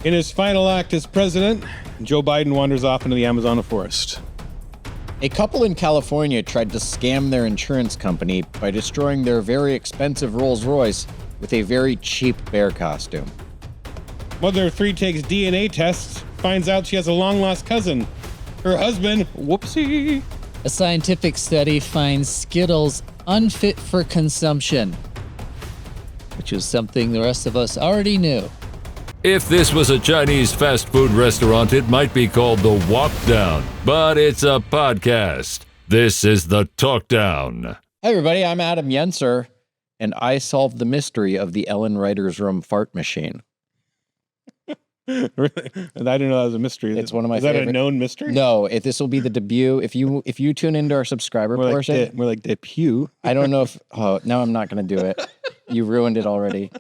In his final act as president, Joe Biden wanders off into the Amazon forest. A couple in California tried to scam their insurance company by destroying their very expensive Rolls-Royce with a very cheap bear costume. Mother of three takes DNA tests, finds out she has a long-lost cousin. Her husband, whoopsie. A scientific study finds Skittles unfit for consumption, which is something the rest of us already knew. If this was a Chinese fast food restaurant, it might be called The Walk Down, but it's a podcast. This is The Talk Down. Hey everybody, I'm Adam Yenser, and I solved the mystery of the Ellen Writer's Room fart machine. Really? I didn't know that was a mystery. It's one of my Is favorite. that a known mystery? No, this will be the debut. If you tune into our subscriber portion, More like debut. I don't know if. Oh, no, I'm not going to do it. You ruined it already.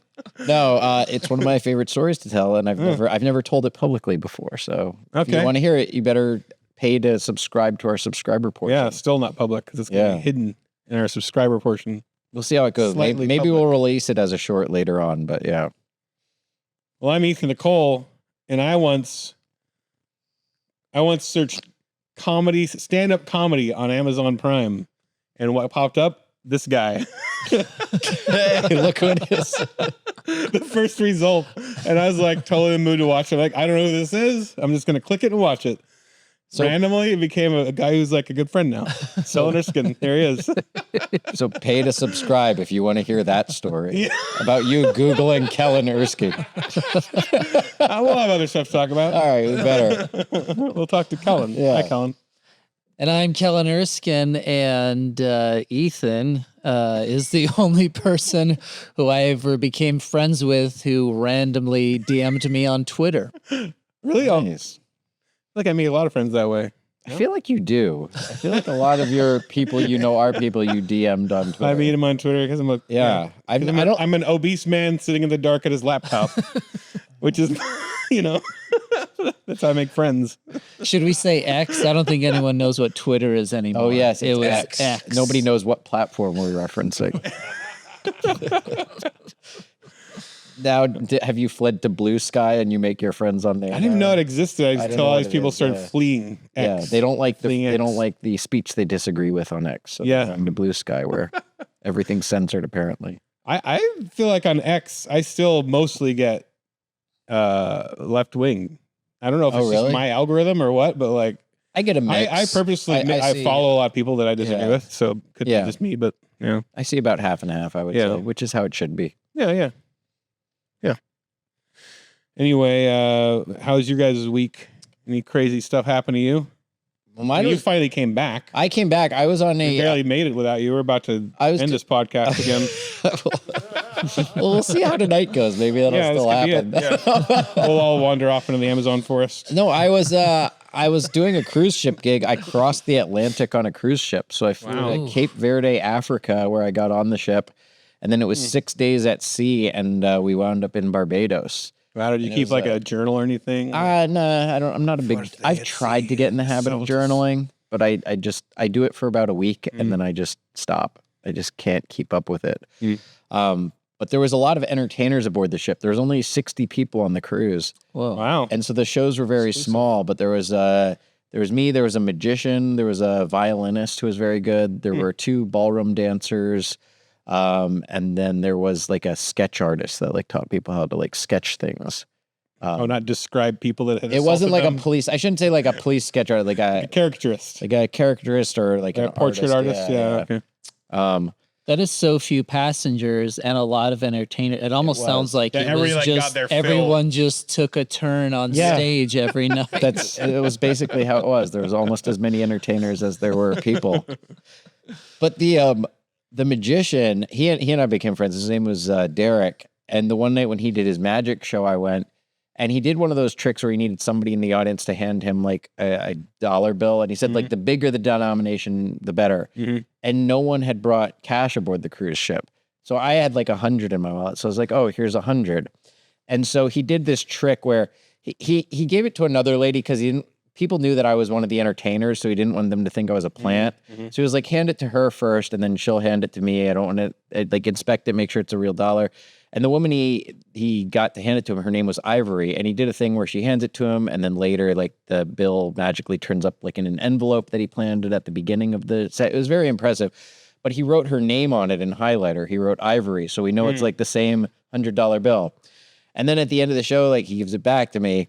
No, it's one of my favorite stories to tell, and I've never told it publicly before. So if you want to hear it, you better pay to subscribe to our subscriber portion. Yeah, still not public because it's going to be hidden in our subscriber portion. We'll see how it goes. Maybe we'll release it as a short later on, but yeah. Well, I'm Ethan Nicolle, and I once searched stand-up comedy on Amazon Prime, and what popped up? This guy. Hey, look who it is. The first result. And I was like totally in the mood to watch it. Like, I don't know who this is. I'm just going to click it and watch it. So randomly, it became a guy who's like a good friend now. Kellen Erskine. There he is. So pay to subscribe if you want to hear that story about you Googling Kellen Erskine. We'll have other stuff to talk about. All right, we better. We'll talk to Kellen. Yeah. Hi, Kellen. And I'm Kellen Erskine, and Ethan is the only person who I ever became friends with who randomly DM'd me on Twitter. Really? Nice. I feel like I meet a lot of friends that way. I feel like you do. I feel like a lot of your people you know are people you DM'd on Twitter. I meet him on Twitter because I'm an obese man sitting in the dark at his laptop, which is, that's how I make friends. Should we say X? I don't think anyone knows what Twitter is anymore. Oh, yes, it was X. Nobody knows what platform we're referencing. Now, have you fled to Blue Sky and you make your friends on there? I didn't even know it existed until all these people started fleeing X. Yeah, they don't like the speech they disagree with on X. So they're going to Blue Sky where everything's censored apparently. I feel like on X I still mostly get left wing. I don't know if it's just my algorithm or what, but like I get a mix. I purposely I follow a lot of people that I disagree with, so could be just me, but I see about half and half, I would say, which is how it should be. Yeah. Anyway, how's your guys' week? Any crazy stuff happen to you? Well, you finally came back. I came back. I was on We barely made it without you. We're about to end this podcast again. Well, we'll see how tonight goes. Maybe that'll still happen. We'll all wander off into the Amazon forest. No, I was doing a cruise ship gig. I crossed the Atlantic on a cruise ship. So I flew to Cape Verde, Africa, where I got on the ship. And then it was 6 days at sea, and we wound up in Barbados. Wow, did you keep like a journal or anything? No, I don't. I'm not a big. I've tried to get in the habit of journaling, but I do it for about a week and then I just stop. I just can't keep up with it. But there was a lot of entertainers aboard the ship. There was only 60 people on the cruise. Whoa. Wow. And so the shows were very small, but there was me, there was a magician, there was a violinist who was very good. There were 2 ballroom dancers. And then there was like a sketch artist that like taught people how to like sketch things. Not describe people that had it wasn't like them. a police. I shouldn't say like a police sketch artist, like a caricaturist, or like a portrait artist. Yeah. Okay. That is so few passengers and a lot of entertainers. It almost sounds like everyone just took a turn on stage every night. It was basically how it was. There was almost as many entertainers as there were people. But the magician, he and I became friends. His name was Derek. And the one night when he did his magic show, I went, and he did one of those tricks where he needed somebody in the audience to hand him like a dollar bill. And he said, like, the bigger the denomination, the better. And no one had brought cash aboard the cruise ship. So I had like 100 in my wallet. So I was like, oh, here's 100. And so he did this trick where he gave it to another lady because people knew that I was one of the entertainers, so he didn't want them to think I was a plant. So he was like, hand it to her first, and then she'll hand it to me. I don't want to like inspect it, make sure it's a real dollar. And the woman he got to hand it to him, her name was Ivory, and he did a thing where she hands it to him, and then later, like, the bill magically turns up like in an envelope that he planned it at the beginning of the set. It was very impressive. But he wrote her name on it in highlighter. He wrote Ivory, so we know it's like the same $100 bill. And then at the end of the show, like, he gives it back to me.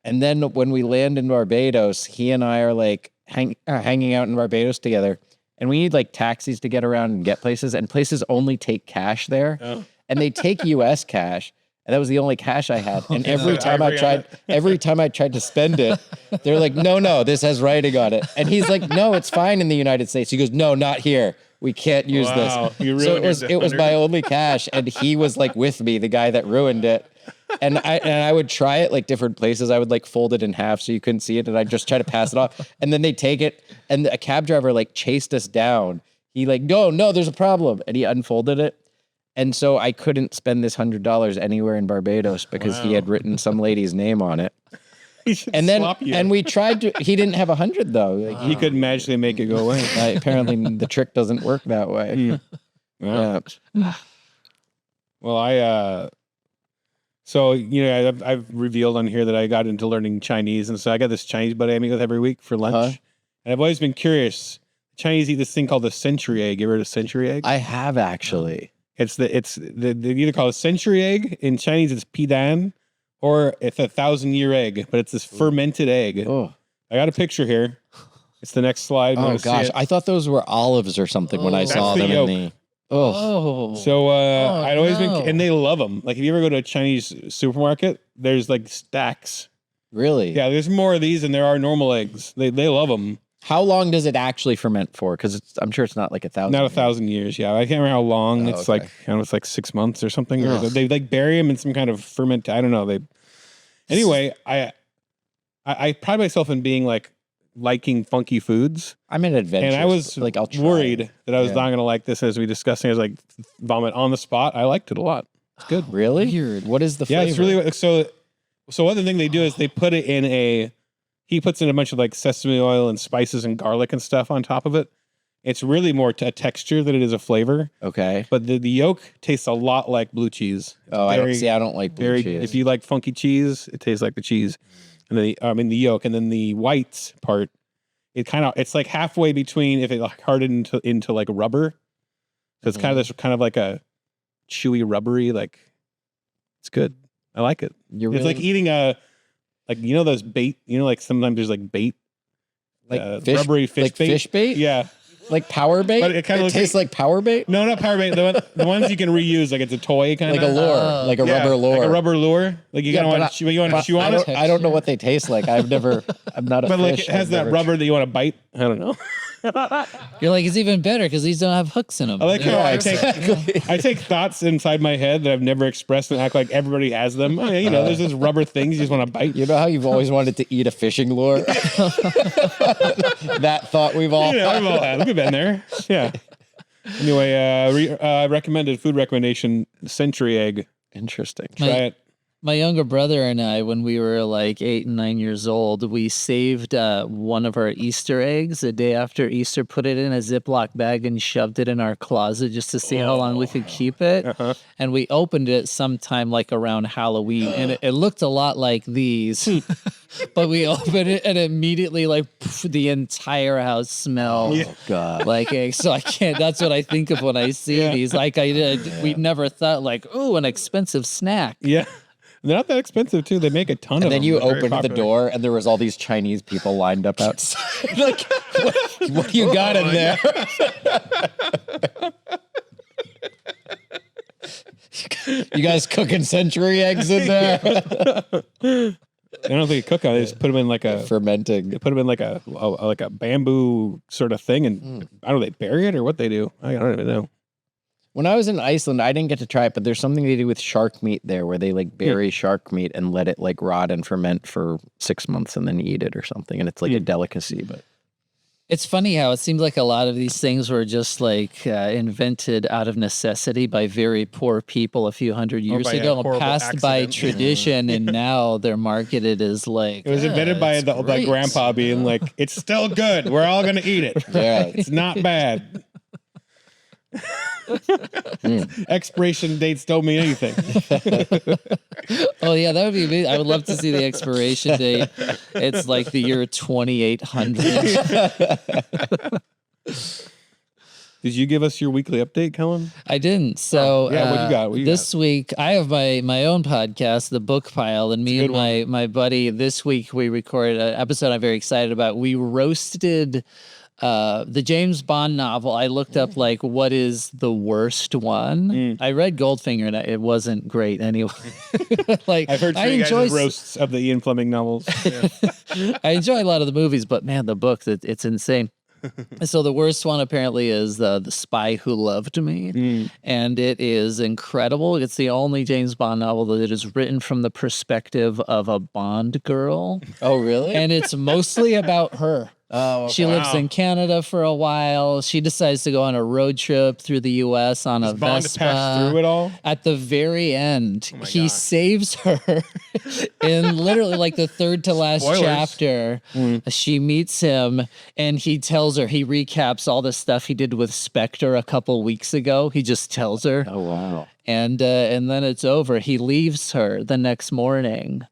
And then when we land in Barbados, he and I are like hanging out in Barbados together, and we need like taxis to get around and get places, and places only take cash there. Oh. And they take US cash. And that was the only cash I had. And every time I tried to spend it, they're like, no, this has writing on it. And he's like, no, it's fine in the United States. He goes, no, not here. We can't use this. So it was my only cash. And he was like with me, the guy that ruined it. And I would try it like different places. I would like fold it in half so you couldn't see it. And I'd just try to pass it off. And then they take it. And a cab driver like chased us down. He like, no, there's a problem. And he unfolded it. And so I couldn't spend this $100 anywhere in Barbados because he had written some lady's name on it. And we tried to. He didn't have 100 though. Like, he could magically make it go away. Apparently, the trick doesn't work that way. Wow. Yeah. Well, so I've revealed on here that I got into learning Chinese, and so I got this Chinese buddy I meet with every week for lunch, and I've always been curious. Chinese eat this thing called the century egg. You ever heard of century egg? I have actually. They either call it century egg. In Chinese, it's pidan, or it's 1,000-year egg, but it's this fermented egg. Oh. I got a picture here. It's the next slide. Oh gosh, I thought those were olives or something when I saw them in the. So I'd always been, and they love them. Like if you ever go to a Chinese supermarket, there's like stacks. Really? Yeah, there's more of these than there are normal eggs. They love them. How long does it actually ferment for? Because I'm sure it's not like 1,000. Not 1,000 years. Yeah, I can't remember how long. It's like it's like 6 months or something. Or they like bury them in some kind of ferment. I don't know. Anyway, I pride myself in being like liking funky foods. I'm an adventure, and I was like worried that I was not going to like this as we discussed. I was like vomit on the spot. I liked it a lot. It's good. Really? Weird. What is the flavor? Yeah, it's really so. Other thing they do is they put it in he puts in a bunch of like sesame oil and spices and garlic and stuff on top of it. It's really more a texture than it is a flavor. Okay. But the yolk tastes a lot like blue cheese. I don't like blue cheese. If you like funky cheese, it tastes like the cheese. And the yolk, and then the white part, it's like halfway between if it hardened into like rubber. So it's kind of like a chewy, rubbery, like it's good. I like it. It's like eating those bait, like sometimes there's like bait, like rubbery fish bait. Fish bait? Yeah. Like power bait? But it kind of tastes like power bait? No, not power bait. The ones you can reuse, like it's a toy kind of. Like a lure. Like a rubber lure. Like a rubber lure. Like you want to chew on it? I don't know what they taste like. I'm not a fish. But like it has that rubber that you want to bite. I don't know. You're like, it's even better because these don't have hooks in them. I like how I take thoughts inside my head that I've never expressed and act like everybody has them. Oh, yeah, there's those rubber things you just want to bite. You know how you've always wanted to eat a fishing lure? That thought we've all had. We've been there. Yeah. Anyway, recommended food recommendation: century egg. Interesting. Try it. My younger brother and I, when we were like 8 and 9 years old, we saved one of our Easter eggs the day after Easter, put it in a Ziploc bag and shoved it in our closet just to see how long we could keep it. Uh-huh. And we opened it sometime like around Halloween, and it looked a lot like these. But we opened it and immediately the entire house smelled. Oh God! Like eggs. So I can't. That's what I think of when I see these. Like I did. We never thought an expensive snack. Yeah. They're not that expensive too. They make a ton of them. And then you opened the door, and there was all these Chinese people lined up outside. Like, what do you got in there? You guys cooking century eggs in there? I don't think they cook on it. They just put them in like a fermenting. They put them in like a bamboo sort of thing, and I don't know. They bury it or what they do. I don't even know. When I was in Iceland, I didn't get to try it, but there's something they do with shark meat there where they like bury shark meat and let it like rot and ferment for 6 months and then eat it or something. And it's like a delicacy, but it's funny how it seems like a lot of these things were just like invented out of necessity by very poor people a few hundred years ago, passed by tradition, and now they're marketed as like... It was invented by the grandpa being like, it's still good. We're all going to eat it. Yeah. It's not bad. Expiration dates don't mean anything. Oh yeah, that would be amazing. I would love to see the expiration date. It's like the year 2800. Did you give us your weekly update, Kellen? I didn't. So what you got? What you this week I have my own podcast, The Book Pile, and me and my buddy this week we recorded an episode I'm very excited about. We roasted the James Bond novel. I looked up like what is the worst one. I read Goldfinger and it wasn't great anyway. Like I've heard I guys' roasts of the Ian Fleming novels. Yeah. I enjoy a lot of the movies, but man, the book it's insane. So the worst one apparently is the Spy Who Loved Me, and it is incredible. It's the only James Bond novel that is written from the perspective of a Bond girl. Oh, really? And it's mostly about her. Oh, okay. She lives in Canada for a while. She decides to go on a road trip through the U.S. on a Bond Vespa. pass through it all? At the very end, he saves her in literally like the third to last chapter. She meets him and he tells her, he recaps all the stuff he did with Spectre a couple weeks ago. He just tells her. Oh, wow. And then it's over. He leaves her the next morning.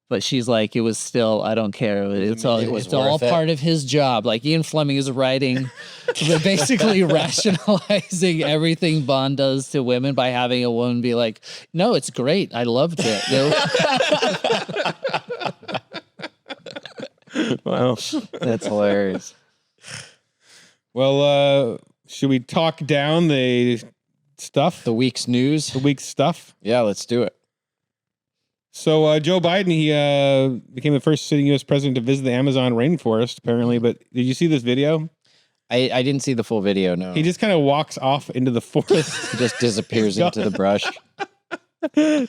But she's like, it was still, I don't care. It's all part of his job. Like Ian Fleming is writing, basically rationalizing everything Bond does to women by having a woman be like, no, it's great. I loved it. Wow. That's hilarious. Well, should we talk down the stuff? The week's news? The week's stuff? Yeah, let's do it. So Joe Biden, he became the first sitting U.S. president to visit the Amazon rainforest, apparently. But did you see this video? I didn't see the full video, no. He just kind of walks off into the forest. He just disappears into the brush. I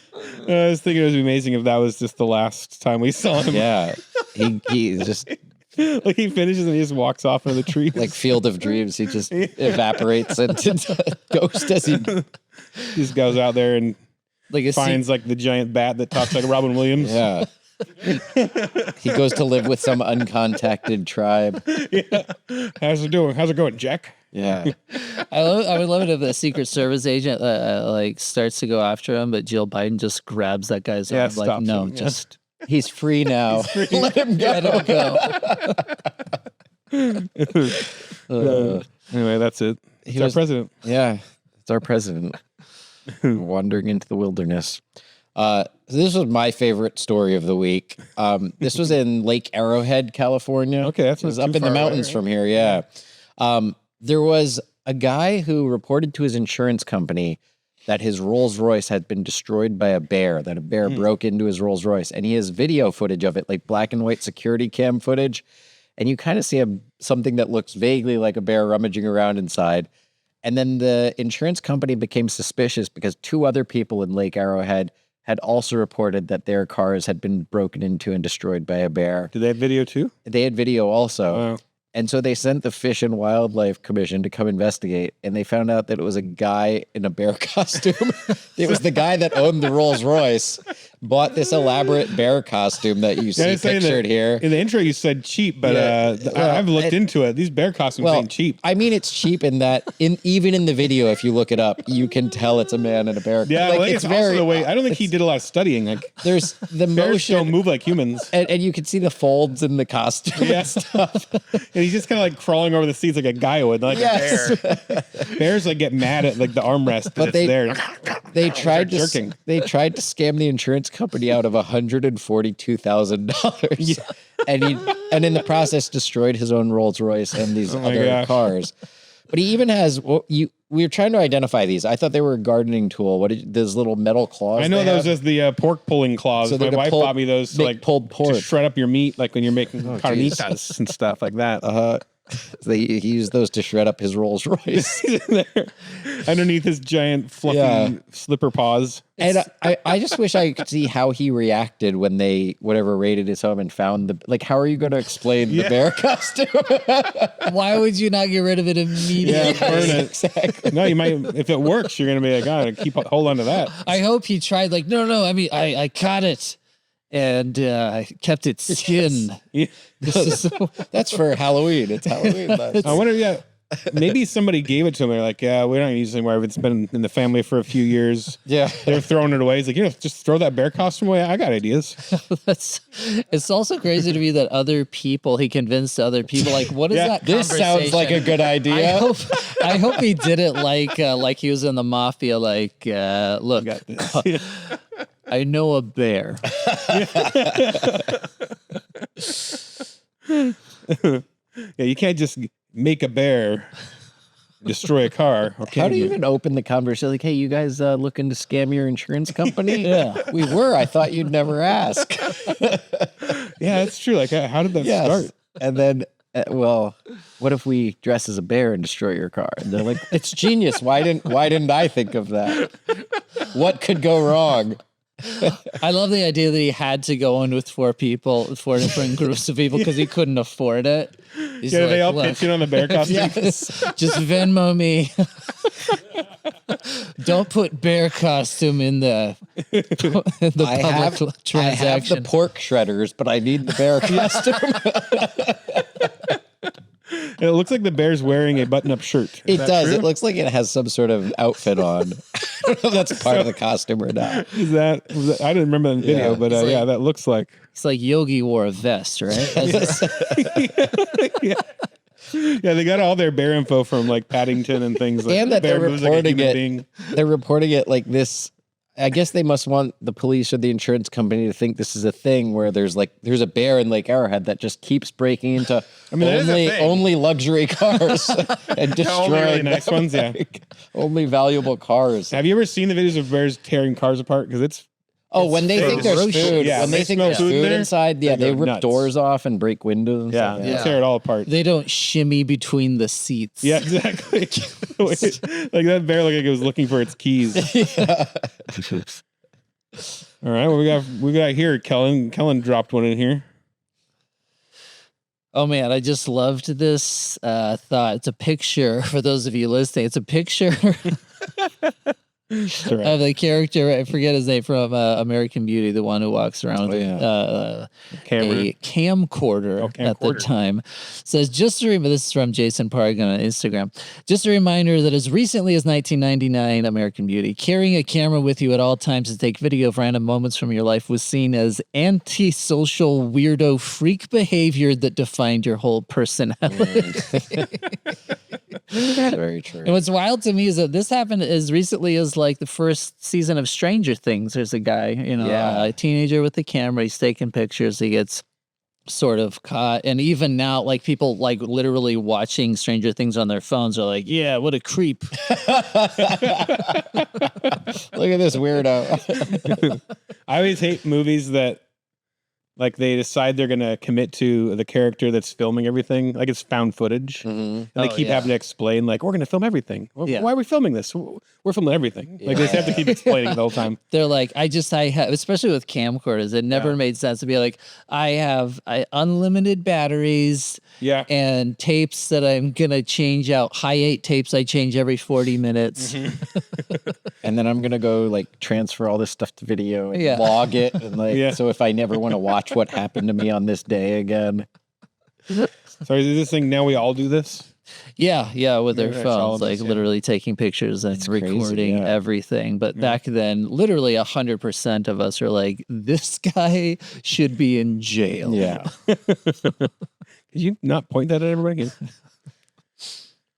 was thinking it would be amazing if that was just the last time we saw him. Yeah. He just... Like he finishes and he just walks off into the trees. Like Field of Dreams, he just evaporates into ghost as he just goes out there and finds like the giant bat that talks like Robin Williams. Yeah. He goes to live with some uncontacted tribe. Yeah. How's it doing? How's it going, Jack? Yeah. I would love it if a Secret Service agent like starts to go after him, but Jill Biden just grabs that guy's arm. Like, no, him, just he's free now. Let him go. Anyway, that's it. He's our president. Yeah, it's our president. Wandering into the wilderness. So this was my favorite story of the week. This was in Lake Arrowhead, California. Okay, that's up in the mountains from here. Yeah. There was a guy who reported to his insurance company that his Rolls Royce had been destroyed by a bear, that a bear broke into his Rolls Royce, and he has video footage of it, like black and white security cam footage. And you kind of see something that looks vaguely like a bear rummaging around inside. And then the insurance company became suspicious because two other people in Lake Arrowhead had also reported that their cars had been broken into and destroyed by a bear. Did they have video too? They had video also. Wow. And so they sent the Fish and Wildlife Commission to come investigate, and they found out that it was a guy in a bear costume. It was the guy that owned the Rolls Royce, bought this elaborate bear costume that you see pictured here. In the intro, you said cheap, but I've looked into it. These bear costumes ain't cheap. I mean, it's cheap in that, even in the video, if you look it up, you can tell it's a man in a bear costume. Yeah, like, it's very. The way, I don't think he did a lot of studying. Like there's the bears motion, don't move like humans, and you can see the folds in the costume. Yeah. And stuff. And he's just kind of like crawling over the seats like a guy would, like a bear. Bears like get mad at like the armrest, but it's there. They tried to scam the insurance company out of $142,000, and in the process destroyed his own Rolls Royce and these other cars. But he even has we were trying to identify these. I thought they were a gardening tool. Those little metal claws? I know those as the pork pulling claws. So my wife bought me those to like pulled pork, to shred up your meat, like when you're making carnitas and stuff like that. He used those to shred up his Rolls Royce. Underneath his giant fluffy slipper paws. And I just wish I could see how he reacted when they raided his home and found how are you going to explain the bear costume? Why would you not get rid of it immediately? Yeah, burn it. Exactly. No, you might, if it works, you're going to be like, hold on to that. I hope he tried no, I mean, I caught it. And I kept its skin. Yeah. That's for Halloween. It's Halloween. I wonder, maybe somebody gave it to him. They're like, yeah, we don't use it anymore. It's been in the family for a few years. Yeah. They're throwing it away. He's like, just throw that bear costume away. I got ideas. It's also crazy to me that he convinced other people, like, what is that This sounds like a good idea. I hope he did it like he was in the mafia, like, look, Got this. I know a bear. Yeah, you can't just make a bear destroy a car. Okay. How do you even open the conversation? Like, hey, you guys looking to scam your insurance company? Yeah. We were. I thought you'd never ask. Yeah, that's true. Like, how did that start? And then, well, what if we dress as a bear and destroy your car? And they're like, it's genius. Why didn't I think of that? What could go wrong? I love the idea that he had to go in with four different groups of people because he couldn't afford it. He's Yeah, like, they all "Look, pitch in on the bear costume. Yes. just Venmo me. Don't put bear costume in the I have transaction. the pork shredders, but I need the bear costume. It looks like the bear's wearing a button-up shirt. It does. True? It looks like it has some sort of outfit on. I don't know if that's part of the costume or not. Was that I didn't remember the video, Yeah. but It's like- yeah, that looks like. It's like Yogi wore a vest, right? Yeah, they got all their bear info from like Paddington and things. Like And that bear they're moves like a reporting human it. being. They're reporting it like this. I guess they must want the police or the insurance company to think this is a thing where there's a bear in Lake Arrowhead that just keeps breaking into that is a thing. only luxury cars and destroying Only really nice ones, yeah. only valuable cars. Have you ever seen the videos of bears tearing cars apart? Because it's When they think there's ferocious. food, Yeah, when they they think smell there's food food there, inside, they they go rip nuts. doors off and break windows and stuff. they Yeah. tear it all apart. They don't shimmy between the seats. Yeah, exactly. Like that bear looked like it was looking for its keys. All right, what we got here, Kellen. Kellen dropped one in here. Oh man, I just loved this thought. It's a picture for those of you listening. It's a picture That's all right. of the character. I forget his name from American Beauty, the one who walks around with Camera. a camcorder at the camcorder. time. Says, just a reminder, this is from Jason Pargan on Instagram. Just a reminder that as recently as 1999, American Beauty, carrying a camera with you at all times to take video of random moments from your life was seen as antisocial, weirdo, freak behavior that defined your whole personality. Very true. And what's wild to me is that this happened as recently as like the first season of Stranger Things. There's a guy, a teenager with the camera. He's taking pictures. He gets sort of caught. And even now, like people like literally watching Stranger Things on their phones are like, yeah, what a creep. Look at this weirdo. I always hate movies that like they decide they're going to commit to the character that's filming everything. Like it's found footage. And they keep having to explain like, we're going to film everything. Yeah. Why are we filming this? We're filming everything. Like they just have to keep explaining the whole time. They're like, I have, especially with camcorders, it never made sense to be like, I have unlimited batteries Yeah. and tapes that I'm going to change out. Hi-8 tapes I change every 40 minutes. And then I'm going to go like transfer all this stuff to video and Yeah. log it. And like, Yeah. so if I never want to watch what happened to me on this day again. So is this thing now we all do this? Yeah, with their Yeah, it's all phones, of like us, yeah. literally taking pictures and crazy, recording yeah. everything. But back then, literally 100% of us are like, this guy should be in jail. Yeah. Could you not point that at everybody?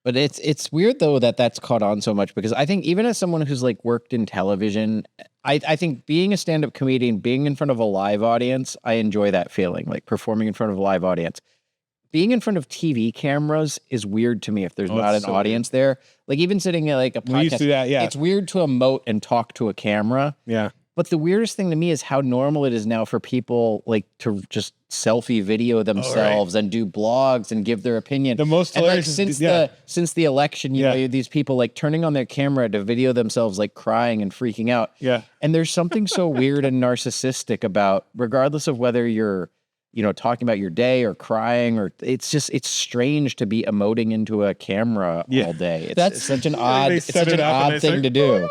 But it's weird though that that's caught on so much because I think even as someone who's like worked in television, I think being a stand-up comedian, being in front of a live audience, I enjoy that feeling, like performing in front of a live audience. Being in front of TV cameras is weird to me if there's not an it's so audience there. Like even sitting at like a podcast, We used to do that, yeah. it's weird to emote and talk to a camera. Yeah. But the weirdest thing to me is how normal it is now for people like to just selfie video themselves and do blogs and give their opinion. The most and like hilarious is- since the election, you Yeah. know, you have these people like turning on their camera to video themselves like crying and freaking out. Yeah. And there's something so weird and narcissistic about, regardless of whether you're, you know, talking about your day or crying, or it's strange to be emoting into a camera all day. It's such an odd, They it's set such it an up and odd they thing say, to do.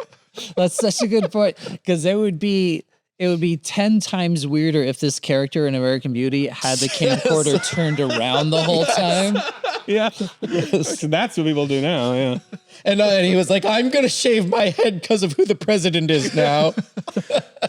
That's such a good point because there would be it would be 10 times weirder if this character in American Beauty had the camcorder turned around the whole time. Yeah. So that's what people do now. Yeah. And he was like, I'm going to shave my head because of who the president is now.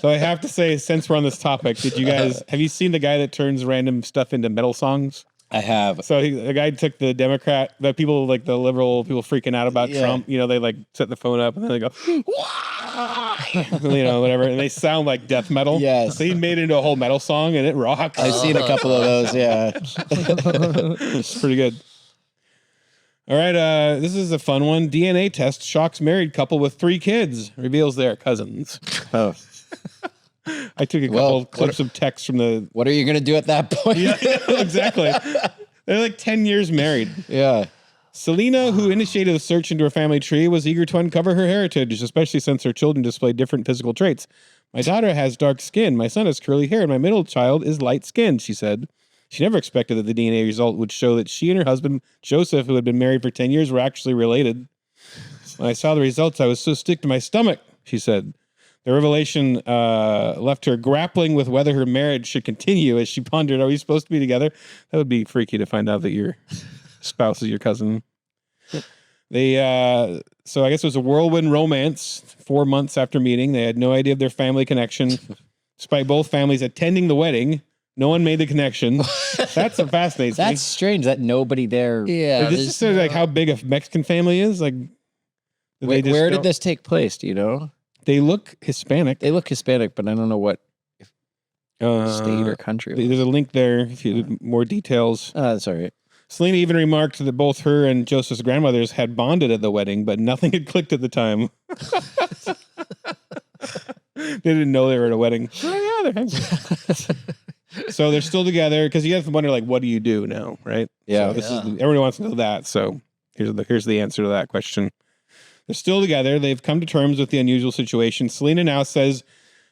So I have to say, since we're on this topic, have you seen the guy that turns random stuff into metal songs? I have. So the guy took the Democrat, the people like the liberal people freaking out about Trump. You know, they like set the phone up and then they go, you know, whatever, and they sound like death metal. Yes. So he made it into a whole metal song and it rocks. I've seen a couple of those. Yeah. It's pretty good. All right, this is a fun one. DNA test shocks married couple with 3 kids, reveals they are cousins. Oh. I took a couple clips of text from the... What are you going to do at that point? Yeah, exactly. They're like 10 years married. Yeah. Selena, who initiated a search into her family tree, was eager to uncover her heritage, especially since her children display different physical traits. My daughter has dark skin, my son has curly hair, and my middle child is light-skinned, she said. She never expected that the DNA result would show that she and her husband, Joseph, who had been married for 10 years, were actually related. When I saw the results, I was so sick to my stomach, she said. The revelation left her grappling with whether her marriage should continue as she pondered, are we supposed to be together? That would be freaky to find out that your spouse is your cousin. So I guess it was a whirlwind romance 4 months after meeting. They had no idea of their family connection. Despite both families attending the wedding, no one made the connection. That's what fascinates me. That's strange that nobody there. Yeah. This just sort of like how big a Mexican family is. Like, Wait, where did this take place? Do you know? They look Hispanic. They look Hispanic, but I don't know what state or country. There's a link there if you need more details. Sorry. Selena even remarked that both her and Joseph's grandmothers had bonded at the wedding, but nothing had clicked at the time. They didn't know they were at a wedding. Oh, yeah, they're so they're still together because you have to wonder, like, what do you do now, right? Yeah. So everybody wants to know that. So here's the answer to that question. They're still together. They've come to terms with the unusual situation. Selena now says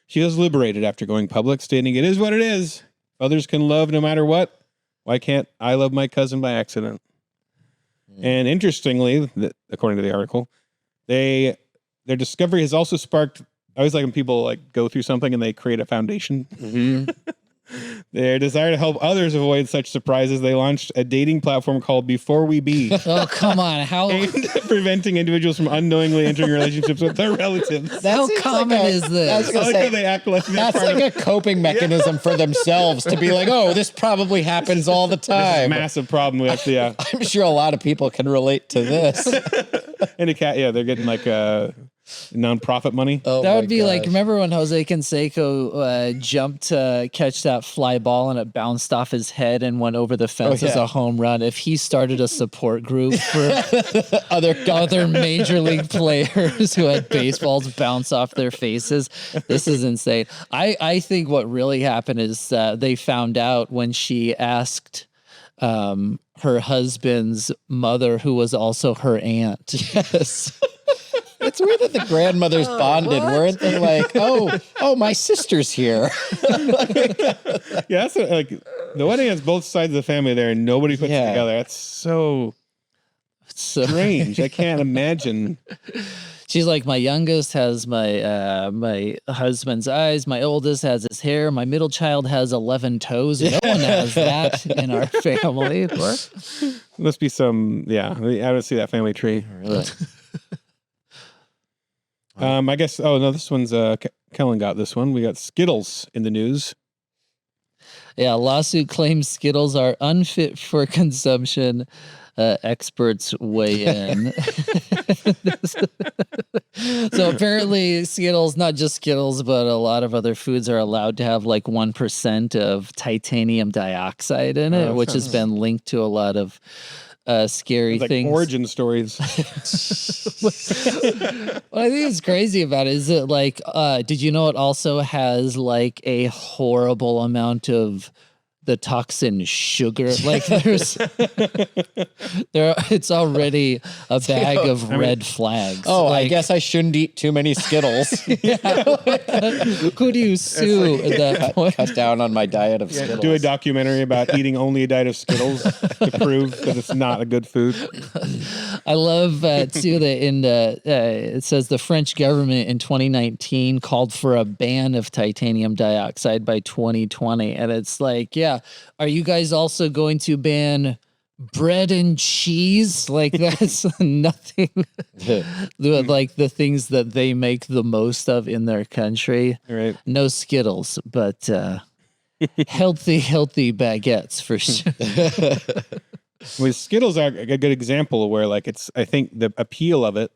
she was liberated after going public, stating, it is what it is. Others can love no matter what. Why can't I love my cousin by accident? And interestingly, according to the article, their discovery has also sparked, I always like when people like go through something and they create a foundation. Mm-hmm. Their desire to help others avoid such surprises, they launched a dating platform called Before We Be. Oh, come on. How aimed at preventing individuals from unknowingly entering relationships with their relatives. How common is this? I like how they act like that's like a coping mechanism for themselves to be like, oh, this probably happens all the time. Massive problem. We actually, I'm sure a lot of people can relate to this. And they're getting like nonprofit money. Oh, that would be like, remember when Jose Canseco jumped to catch that fly ball and it bounced off his head and went over the fence as a home run? If he started a support group for other major league players who had baseballs bounce off their faces, this is insane. I think what really happened is they found out when she asked her husband's mother, who was also her aunt. Yes. It's weird that the grandmothers bonded, weren't they? Like, oh, my sister's here. Yeah, that's like the wedding has both sides of the family there, and nobody puts it together. That's so strange. I can't imagine. She's like, my youngest has my husband's eyes. My oldest has his hair. My middle child has 11 toes. No one has that in our family. Must be some. Yeah, I don't see that family tree. Really? I guess. Oh no, this one's Kellen got this one. We got Skittles in the news. Yeah, lawsuit claims Skittles are unfit for consumption. Experts weigh in. So apparently Skittles, not just Skittles, but a lot of other foods are allowed to have like 1% of titanium dioxide in it, which has been linked to a lot of scary like things. Origin stories. What I think is crazy about it is that, like, did you know it also has like a horrible amount of the toxin sugar. Like it's already a bag of red flags. Oh, like, I guess I shouldn't eat too many Skittles. who do you sue at that point? Cut down on my diet of Skittles. Do a documentary about eating only a diet of Skittles to prove that it's not a good food. I love too that it says the French government in 2019 called for a ban of titanium dioxide by 2020, and it's like, yeah, are you guys also going to ban bread and cheese? Like that's nothing. Like the things that they make the most of in their country. Right. No Skittles, but healthy baguettes for sure. With Skittles are a good example of where like I think the appeal of it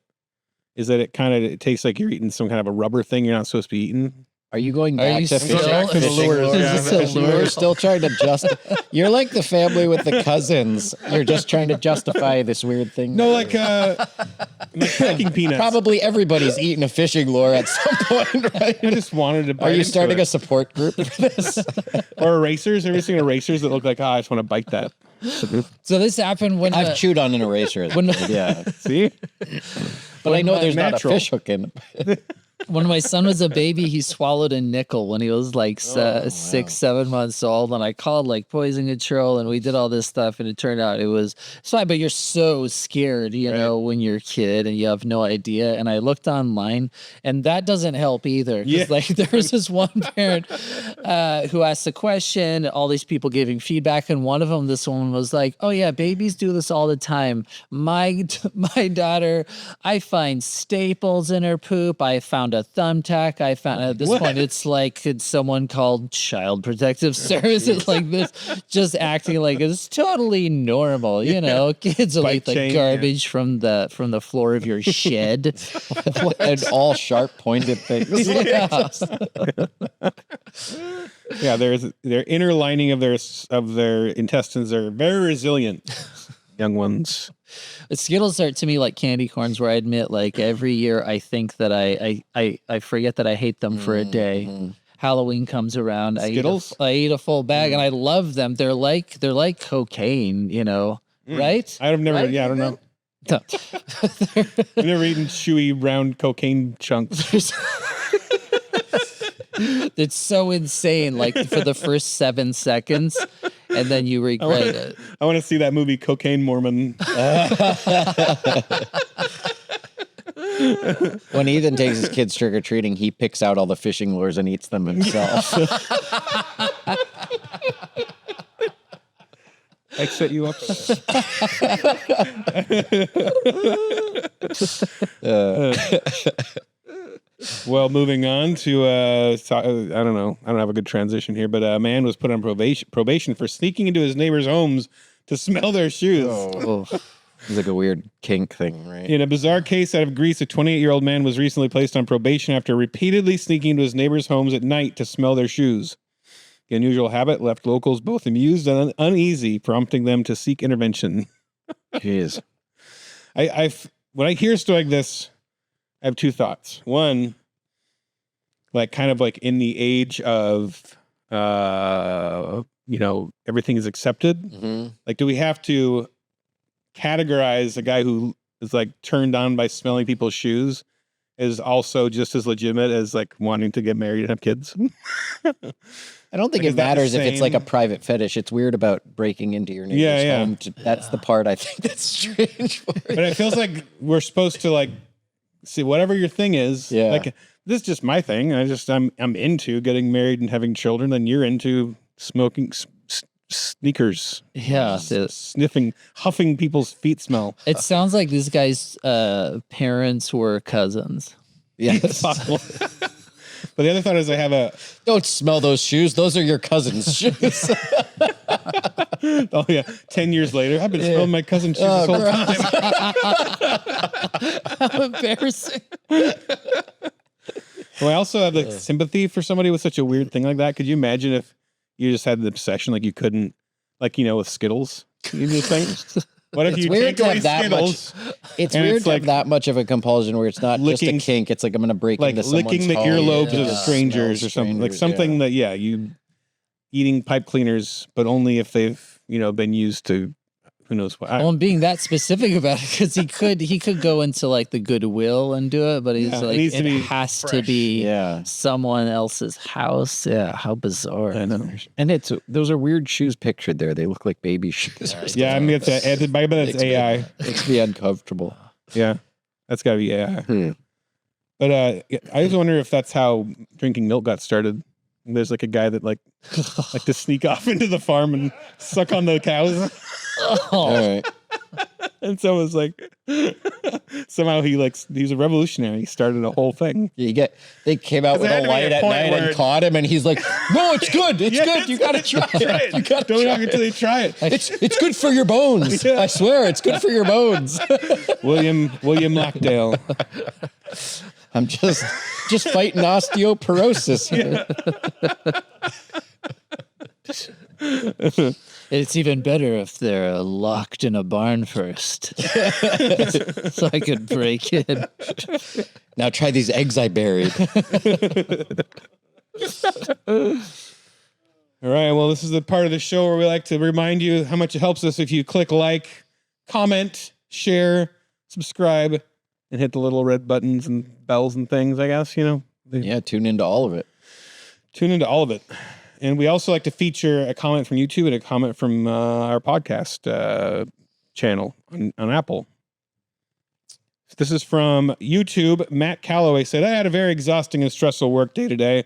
is that it tastes like you're eating some kind of a rubber thing you're not supposed to be eating. Are you going Are back you to still- fishing? Is this a lure? Is this a lure? You're still trying to You're like the family with the cousins. You're just trying to justify this weird thing. No, like packing peanuts. Probably everybody's eaten a fishing lure at some point, right? I just wanted to bite Are you into starting it. a support group for this? Or erasers? Have you seen erasers that look like, I just want to bite that? So this happened when I've chewed on an eraser. Yeah. See? But I know there's natural. not a fish hook in it. when my son was a baby, he swallowed a Nicolle when he was like 6, 7 months old. And I called like poison control and we did all this stuff. And it turned out it's fine. But you're so scared, you know, when you're a kid and you have no idea. And I looked online and that doesn't help either. Yeah. Like there was this one parent who asked a question, all these people giving feedback. And one of them, this one was like, oh yeah, babies do this all the time. My daughter, I find staples in her poop. I found a thumbtack. I found at this point it's like could someone called Child Protective Services like this, just acting like it's totally normal. You know, kids will eat the garbage from the floor of your shed. And all sharp pointed things. Yeah, their inner lining of their intestines are very resilient. Young ones. Skittles are to me like candy corns, where I admit, like every year I think that I forget that I hate them for a day. Halloween comes around, Skittles? I eat a full bag, and I love them. They're like cocaine, you know, right? I've never. Right? Yeah, I don't know. No. I've never eaten chewy, round cocaine chunks. It's so insane, like for the first 7 seconds, and then you regret it. I want to see that movie, Cocaine Mormon. When Ethan takes his kids trick or treating, he picks out all the fishing lures and eats them himself. I set you up. Well, moving on to I don't know. I don't have a good transition here, but a man was put on probation for sneaking into his neighbors' homes to smell their shoes. Oh. It's like a weird kink thing, right? In a bizarre case out of Greece, a 28-year-old man was recently placed on probation after repeatedly sneaking into his neighbors' homes at night to smell their shoes. The unusual habit left locals both amused and uneasy, prompting them to seek intervention. Jeez. When I hear a story like this, I have two thoughts. One, like kind of like in the age of, everything is accepted. Mm-hmm. Like, do we have to categorize a guy who is like turned on by smelling people's shoes as also just as legitimate as like wanting to get married and have kids? I don't think Like, it is that the matters if it's like a same? private fetish. It's weird about breaking into your neighbor's home. That's the part I think that's strange for But it feels like we're supposed to like see whatever your thing is. Yeah. Like, this is just my thing. I'm into getting married and having children. Then you're into smoking sneakers. Yeah. Sniffing, huffing people's feet smell. It sounds like this guy's parents were cousins. Yeah. It's possible. But the other thought is I have a... Don't smell those shoes. Those are your cousin's shoes. Oh, yeah. 10 years later, I've been smelling my cousin's shoes this whole time. How embarrassing. Well, I also have like sympathy for somebody with such a weird thing like that. Could you imagine if you just had the obsession, like you couldn't, like, with Skittles? You just think, what if It's you weird take to away have that Skittles? It's And weird it's to like have that much of a compulsion where it's not licking- just a kink. It's like I'm going to break Like into someone's licking the home earlobes to of strangers smell or something. Like strangers, something yeah. that, eating pipe cleaners, but only if they've, been used to who knows what. Well, I'm being that specific about it because he could go into like the Goodwill and do it, but he's like, it has to be someone else's house. Yeah, how bizarre. I know. And those are weird shoes pictured there. They look like baby shoes. Yeah, I mean, it's AI. Makes me uncomfortable. Yeah, that's got to be AI. But I just wonder if that's how drinking milk got started. There's like a guy that like to sneak off into the farm and suck on the cows. All right. And so it was like somehow he's a revolutionary. He started a whole thing. They came out with a light at night and caught him, and he's like, "No, it's good. It's good. You gotta try it. You gotta don't knock until they try it. It's good for your bones. I swear, it's good for your bones." William Lockdale. I'm just fighting osteoporosis here. It's even better if they're locked in a barn first, so I could break in. Now try these eggs I buried. All right. Well, this is the part of the show where we like to remind you how much it helps us if you click like, comment, share, subscribe, and hit the little red buttons and bells and things, I guess, Yeah, tune into all of it. Tune into all of it. And we also like to feature a comment from YouTube and a comment from our podcast channel on Apple. This is from YouTube. Matt Calloway said, I had a very exhausting and stressful work day today.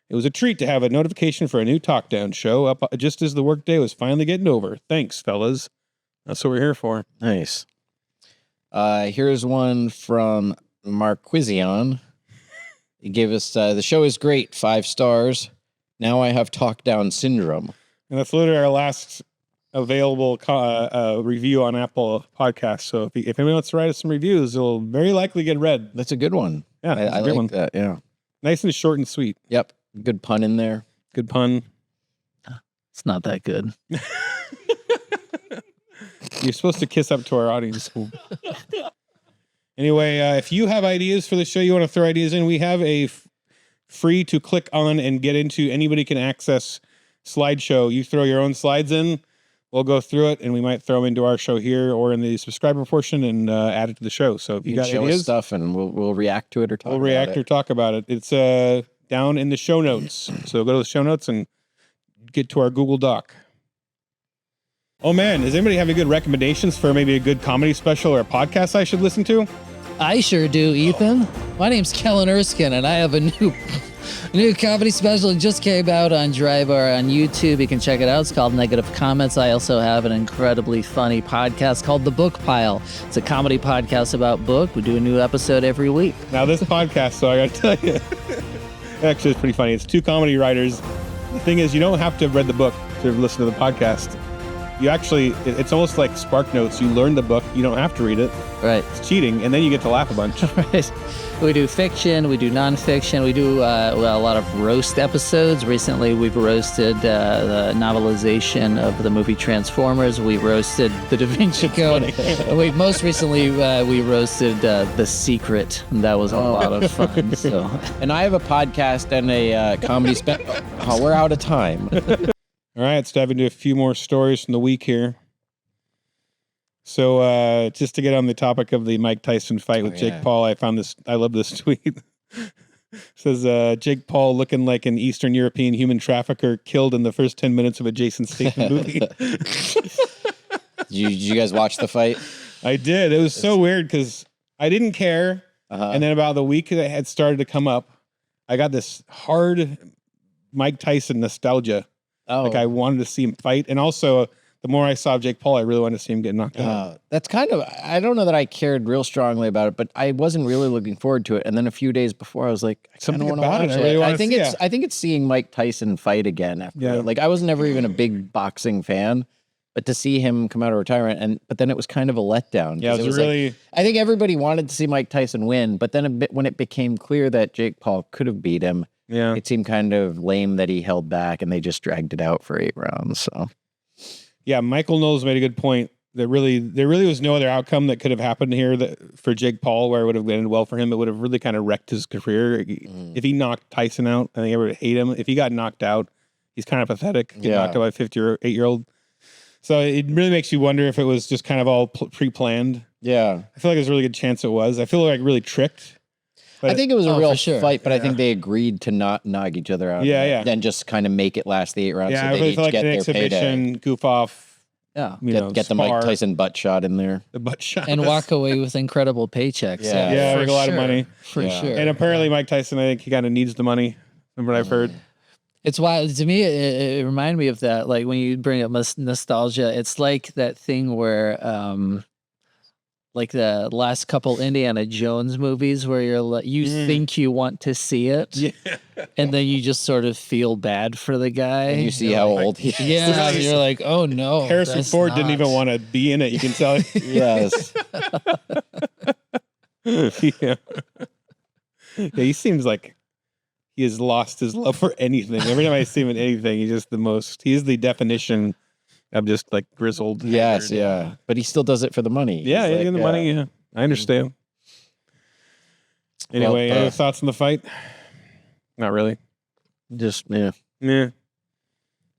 It was a treat to have a notification for a new Talk Down show up just as the workday was finally getting over. Thanks, fellas. That's what we're here for. Nice. Here's one from Marquizion. He gave us, the show is great, 5 stars. Now I have Talk Down syndrome. And that's literally our last available review on Apple Podcasts. So if anyone wants to write us some reviews, it'll very likely get read. That's a good one. Yeah, I like that. Yeah. Nice and short and sweet. Yep. Good pun in there. Good pun. It's not that good. You're supposed to kiss up to our audience. Anyway, if you have ideas for the show, you want to throw ideas in, we have a free to click on and get into. Anybody can access slideshow. You throw your own slides in, we'll go through it, and we might throw them into our show here or in the subscriber portion and add it to the show. So if you got show ideas, us stuff, and we'll react to it or talk. Talk about it. It's down in the show notes. So go to the show notes and get to our Google Doc. Oh man, does anybody have any good recommendations for maybe a good comedy special or a podcast I should listen to? I sure do, Ethan. My name's Kellen Erskine, and I have a new comedy special that just came out on Drybar on YouTube. You can check it out. It's called Negative Comments. I also have an incredibly funny podcast called The Book Pile. It's a comedy podcast about book. We do a new episode every week. Now this podcast, so I gotta tell you, actually it's pretty funny. It's 2 comedy writers. The thing is, you don't have to have read the book to listen to the podcast. You actually, it's almost like Spark Notes. You learn the book. You don't have to read it. Right. It's cheating, and then you get to laugh a bunch. Right. We do fiction. We do nonfiction. We do a lot of roast episodes. Recently, we've roasted the novelization of the movie Transformers. We roasted The Da Vinci Code. Most recently, we roasted The Secret. And that was a lot of fun. So. And I have a podcast and a comedy special. Oh, we're out of time. All right, let's dive into a few more stories from the week here. So just to get on the topic of the Mike Tyson fight with Jake Paul, I love this tweet. It says, Jake Paul looking like an Eastern European human trafficker killed in the first 10 minutes of a Jason Statham movie. Did you guys watch the fight? I did. It was so weird because I didn't care. And then about the week that had started to come up, I got this hard Mike Tyson nostalgia. Oh. Like I wanted to see him fight. And also, the more I saw Jake Paul, I really wanted to see him get knocked out. That's kind of, I don't know that I cared real strongly about it, but I wasn't really looking forward to it. And then a few days before, I was like, I kind of want to watch it. I think it's seeing Mike Tyson fight again. After like I was never even a big boxing fan, but to see him come out of retirement, but then it was kind of a letdown. Yeah, it was really. Like, I think everybody wanted to see Mike Tyson win, but then when it became clear that Jake Paul could have beat him, it seemed kind of lame that he held back and they just dragged it out for 8 rounds. So, yeah, Michael Knowles made a good point. There really was no other outcome that could have happened here for Jake Paul where it would have ended well for him. It would have really kind of wrecked his career. If he knocked Tyson out, I think everyone would hate him. If he got knocked out, he's kind of pathetic. Getting Yeah. knocked out by a 58-year-old. So it really makes you wonder if it was just kind of all pre-planned. Yeah. I feel like there's a really good chance it was. I feel like really tricked. But I think it was a Oh, real for sure. fight, but I think they agreed to not knock each other out. Yeah, yeah. Then just kind of make it last the 8 rounds yeah, so I they really each feel like get an their payday. exhibition, goof off, Yeah. Get the Mike spar, Tyson butt shot in there. the butt shot. And walk away with incredible paychecks. Yeah. Yeah, for like a lot of sure. money. For Yeah. sure. And apparently Mike Tyson, I think he kind of needs the money. From what I've heard. It's wild to me. It reminded me of that. Like when you bring up nostalgia, it's like that thing where, like the last couple Indiana Jones movies, where you think you want to see it, and then you just sort of feel bad for the guy. And you see how old he is. Yeah, you're like, oh no, Harrison that's Ford didn't not. even want to be in it. You can tell. Yes. yeah. Yeah, he seems like he has lost his love for anything. Every time I see him in anything, he's the definition of just like grizzled. Yes, haggard. yeah. But he still does it for the money. Yeah, He's yeah, like, getting the money. Yeah, I understand. Anyway, Well, any thoughts on the fight? Not really. Just, yeah. Yeah.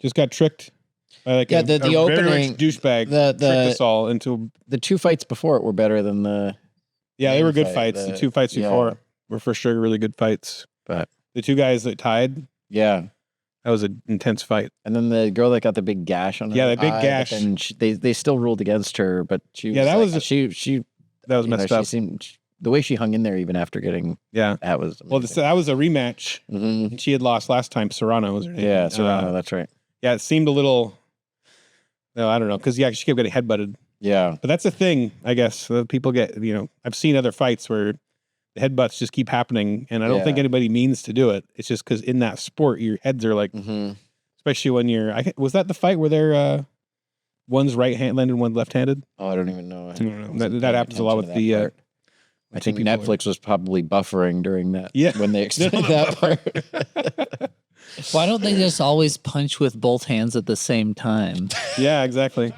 Just got tricked by like Yeah, a the very opening- rich douchebag. the- tricked us all into. The 2 fights before it were better than the... Yeah, they main were good fight, fights. The the- 2 fights yeah. before were for sure really good fights. But, The 2 guys that tied, yeah. that was an intense fight. And then the girl that got the big gash on her Yeah, that big eye, gash. but then they still ruled against her, but she was Yeah, that like, was- she That was you know, messed she up. seemed, the way she hung in there even after getting Yeah. that was Well, that was a rematch. hmm And she had lost last time. Serrano was her name. Yeah, Serrano, that's right. Yeah, it seemed a little. No, I don't know, because she kept getting headbutted. Yeah. But that's a thing, I guess. People get, I've seen other fights where the headbutts just keep happening, and I don't think Yeah. anybody means to do it. It's just because in that sport, your heads are like, hmm especially when you're. Was that the fight where they're one's right-handed, one left-handed? Oh, I don't even know. I don't know. wasn't That paying happens a lot with attention to the, that part. I two think people Netflix was probably buffering during that. Yeah. When they explained that part. Why don't they just always punch with both hands at the same time? Yeah, exactly.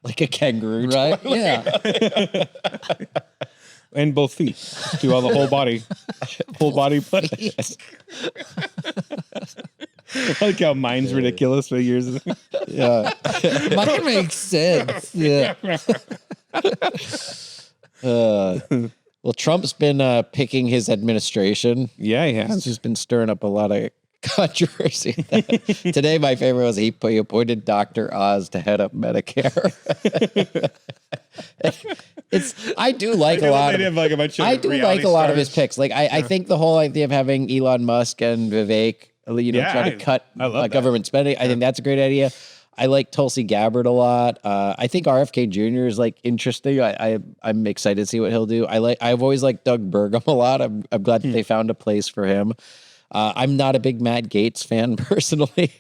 Like a kangaroo. Right? Yeah. And both feet. Do all the whole body. Whole body play. I like how mine's ridiculous for years. Yeah. Mine makes sense. Yeah. Well, Trump's been picking his administration. Yeah, he He's has. just been stirring up a lot of controversy. Today, my favorite was he appointed Dr. Oz to head up Medicare. I do like a lot of. like a bunch of I do like reality a lot of his stars. picks. Like I think the whole idea of having Elon Musk and Vivek, Yeah, try to cut I love that. government spending. I think that's a great idea. I like Tulsi Gabbard a lot. I think RFK Jr. is like interesting. I'm excited to see what he'll do. I've always liked Doug Burgum a lot. I'm glad that they found a place for him. I'm not a big Matt Gaetz fan personally.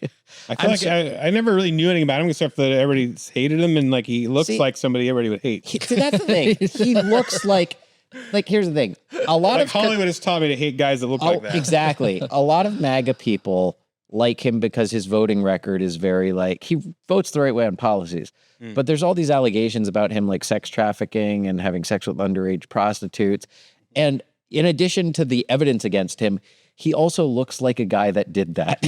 I feel like I never really knew anything about him except that everybody hated him and like he looks See- like somebody everybody would hate. See, that's the thing. He looks like here's the thing. A lot Like of Hollywood has taught me to hate guys that look like that. Exactly. A lot of MAGA people like him because his voting record is very he votes the right way on policies. But there's all these allegations about him like sex trafficking and having sex with underage prostitutes. And in addition to the evidence against him, he also looks like a guy that did that.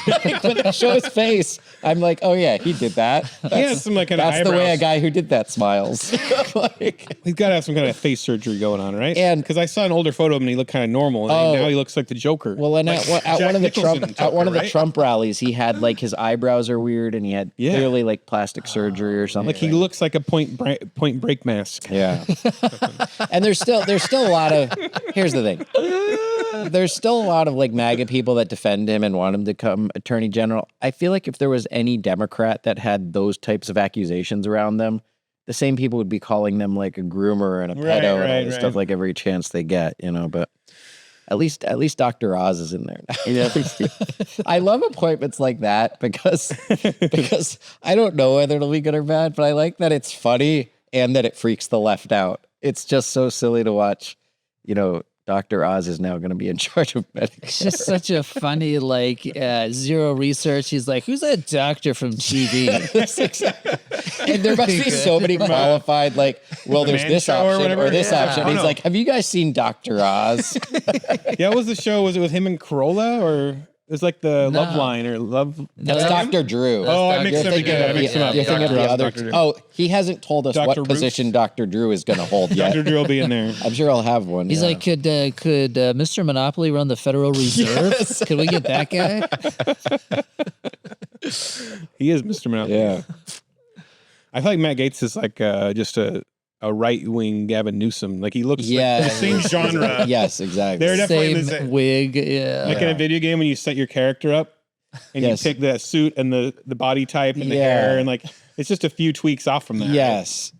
Like, when they show his face, I'm like, oh yeah, he did that. He has some like kind of That's the way a eyebrows. guy who did that smiles. He's got to have some kind of face surgery going on, right? And- because I saw an older photo of him and he looked kind of normal, and Oh. now he looks like the Joker. Well, and Like at Jack one of the Nicholson Trump Joker, right? Trump rallies, he had like his eyebrows are weird, and he had Yeah. clearly like plastic surgery or something. Like he looks like a Point Break mask. Yeah. And there's still a lot of. Here's the thing. There's still a lot of like MAGA people that defend him and want him to become attorney general. I feel like if there was any Democrat that had those types of accusations around them, the same people would be calling them like a groomer and a Right, pedo and all right, this right. stuff like every chance they get, but at least Dr. Oz is in there. I love appointments like that because I don't know whether it'll be good or bad, but I like that it's funny and that it freaks the left out. It's just so silly to watch, Dr. Oz is now going to be in charge of Medicare. It's just such a funny, zero research. He's like, who's that doctor from TV? And there must be so many qualified, well, there's Man this Show or option whatever? or this Yeah. option. Oh, He's no. like, have you guys seen Dr. Oz? Yeah, what was the show? Was it with him and Corolla or It's like the No. Love Line or Love. That's Dr. Drew. Oh, I Dr. mixed them You're together. I mixed them up. You're thinking of the other. Dr. Drew. Oh, he hasn't told us Dr. what Ruth? position Dr. Drew is going to hold yet. Dr. Drew will be in there. I'm sure I'll have one. He's yeah. like, could Mr. Monopoly run the Federal Reserve? Yes. Could we get that guy? He is Mr. Monopoly. yeah. I feel like Matt Gaetz is like just a right-wing Gavin Newsom. Like he looks Yeah. like the same genre. Yes, exactly. They're definitely Same wig. Yeah. like in a video game when you set your character up and Yes. you pick the suit and the body type and the Yeah. hair and like it's just a few tweaks off from that. Yes.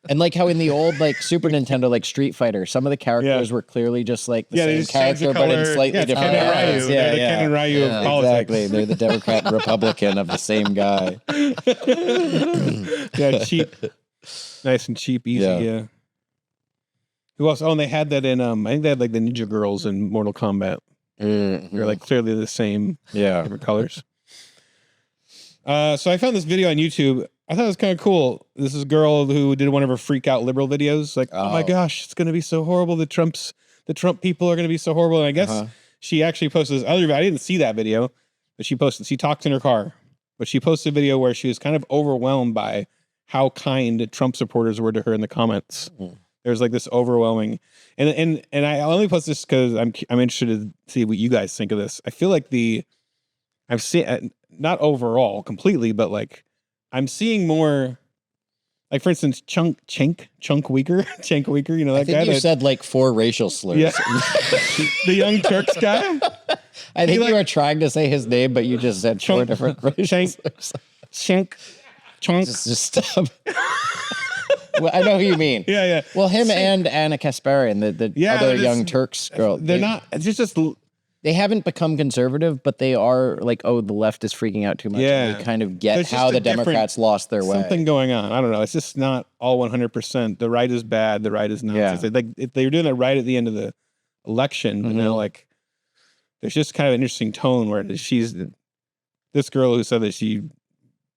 And like how in the old like Super Nintendo like Street Fighter, some of the characters were clearly just like the Yeah, they same just changed the character, but in color. slightly Yeah, it's different Ken and eyes. Ryu. They're the Ken and Ryu Yeah. of politics. Exactly. They're the Democrat and Republican of the same guy. Yeah, cheap. Nice and cheap, easy, Yeah. yeah. Who else? Oh, and they had that in I think they had like the Ninja Girls in Mortal Kombat. They're like clearly the same, yeah. different colors. So I found this video on YouTube. I thought it was kind of cool. This is a girl who did one of her freak out liberal videos. Like, oh my Oh. gosh, it's gonna be so horrible. The Trump people are gonna be so horrible. And I guess she actually posted this other video. I didn't see that video, but she talked in her car. But she posted a video where she was kind of overwhelmed by how kind Trump supporters were to her in the comments. There's like this overwhelming, and I only post this because I'm interested to see what you guys think of this. I feel like I've seen not overall completely, but like I'm seeing more. Like for instance, Chunk Weaker, you know that I think guy. you that, said like 4 racial slurs. yeah, the Young Turks guy. I think like- you were trying to say his name, but you just said 4 Chunk- different racial Chunk. Just stop. Well, I know who you mean. Yeah. Well, him and Anna Kasparian, the Yeah, other they're just- Young Turks girl. They're not. It's just They haven't become conservative, but they are like, oh, the left is freaking out too much. Yeah. And they kind of get There's just how a the different- Democrats lost their way. something going on. I don't know. It's just not all 100%. The right is bad. The right is not. Yeah. It's like if they were doing that right at the end of the election, you know, like there's just kind of an interesting tone where she's this girl who said that she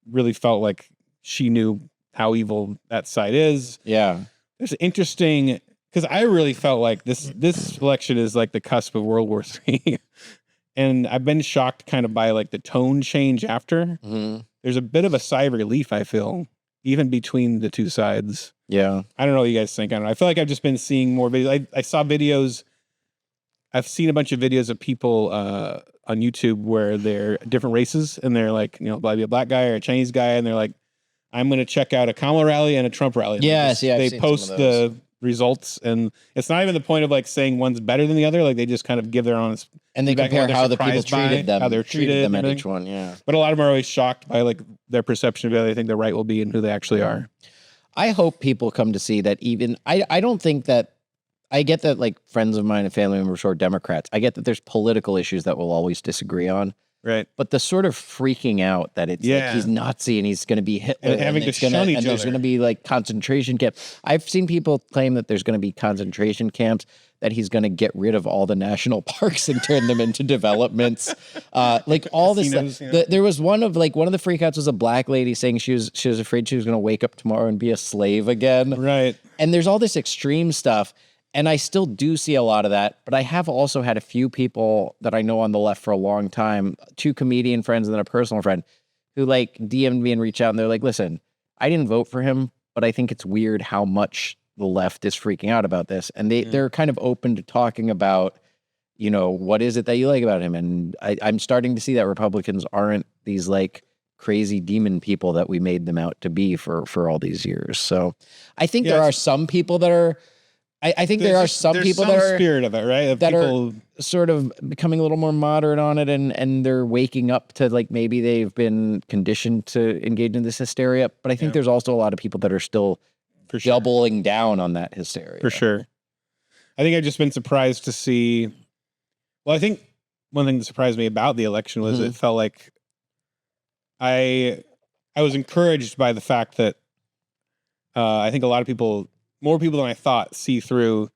really felt like she knew how evil that side is. Yeah. There's an interesting because I really felt like this election is like the cusp of World War III. And I've been shocked kind of by like the tone change after. There's a bit of a sigh of relief, I feel, even between the two sides. Yeah. I don't know what you guys think. I don't know. I feel like I've just been seeing more videos. I saw videos. I've seen a bunch of videos of people on YouTube where they're different races and they're like, you know, maybe a black guy or a Chinese guy. And they're like, I'm going to check out a Kamala rally and a Trump rally. And Yes, yeah, I've They seen post some of those. the results and it's not even the point of like saying one's better than the other. Like they just kind of give their honest And they feedback on compare what they're how the people surprised by, treated them, how they're treated them and at everything. each one. Yeah. But a lot of them are always shocked by like their perception of who they think the right will be and who they actually are. I hope people come to see that even I don't think that I get that like friends of mine and family members who are Democrats. I get that there's political issues that we'll always disagree on. Right. But the sort of freaking out that it's Yeah. like he's Nazi and he's going to be Hitler And having to it's gonna, shun each and there's other. going to be like concentration camps. I've seen people claim that there's going to be concentration camps, that he's going to get rid of all the national parks and turn them into developments. Like all this Casinos, stuff. yeah. There was one of the freakouts was a black lady saying she was afraid she was going to wake up tomorrow and be a slave again. Right. And there's all this extreme stuff. And I still do see a lot of that, but I have also had a few people that I know on the left for a long time, 2 comedian friends and then a personal friend who like DM'd me and reached out and they're like, listen, I didn't vote for him, but I think it's weird how much the left is freaking out about this. And they're kind of open to talking about, you know, what is it that you like about him? And I'm starting to see that Republicans aren't these like crazy demon people that we made them out to be for all these years. So I think Yeah, there are it's- some people that are, I think there are some there's people some that are spirit of it, right? Of that people, are sort of becoming a little more moderate on it, and they're waking up to like maybe they've been conditioned to engage in this hysteria. But I think there's also a lot of people that are still for sure. doubling down on that hysteria. For sure. I think I've just been surprised to see. Well, I think one thing that surprised me about the election was it felt like I was encouraged by the fact that I think a lot of people, more people than I thought, see through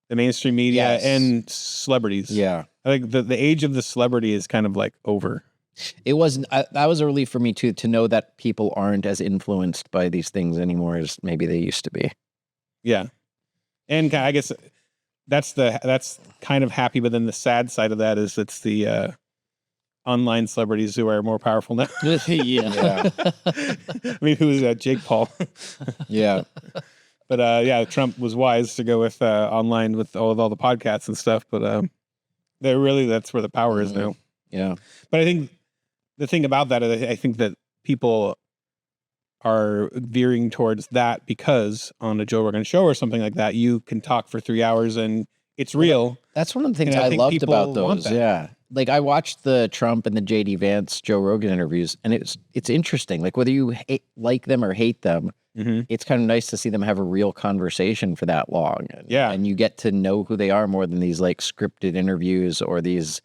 the mainstream media Yes. and celebrities. Yeah. I think the age of the celebrity is kind of like over. It wasn't. That was a relief for me too, to know that people aren't as influenced by these things anymore as maybe they used to be. Yeah. And I guess that's kind of happy, but then the sad side of that is it's the online celebrities who are more powerful now. Yeah. I mean, who is Jake Paul? Yeah. But Trump was wise to go with online with all the podcasts and stuff. But that's where the power is now. Yeah. But I think the thing about that is I think that people are veering towards that because on a Joe Rogan show or something like that, you can talk for 3 hours and it's real. That's one of the things And I I think loved people about want those. that. Yeah. Like I watched the Trump and the JD Vance Joe Rogan interviews, and it's interesting. Like whether you like them or hate them, it's kind of nice to see them have a real conversation for that long. Yeah. And you get to know who they are more than these like scripted interviews or these,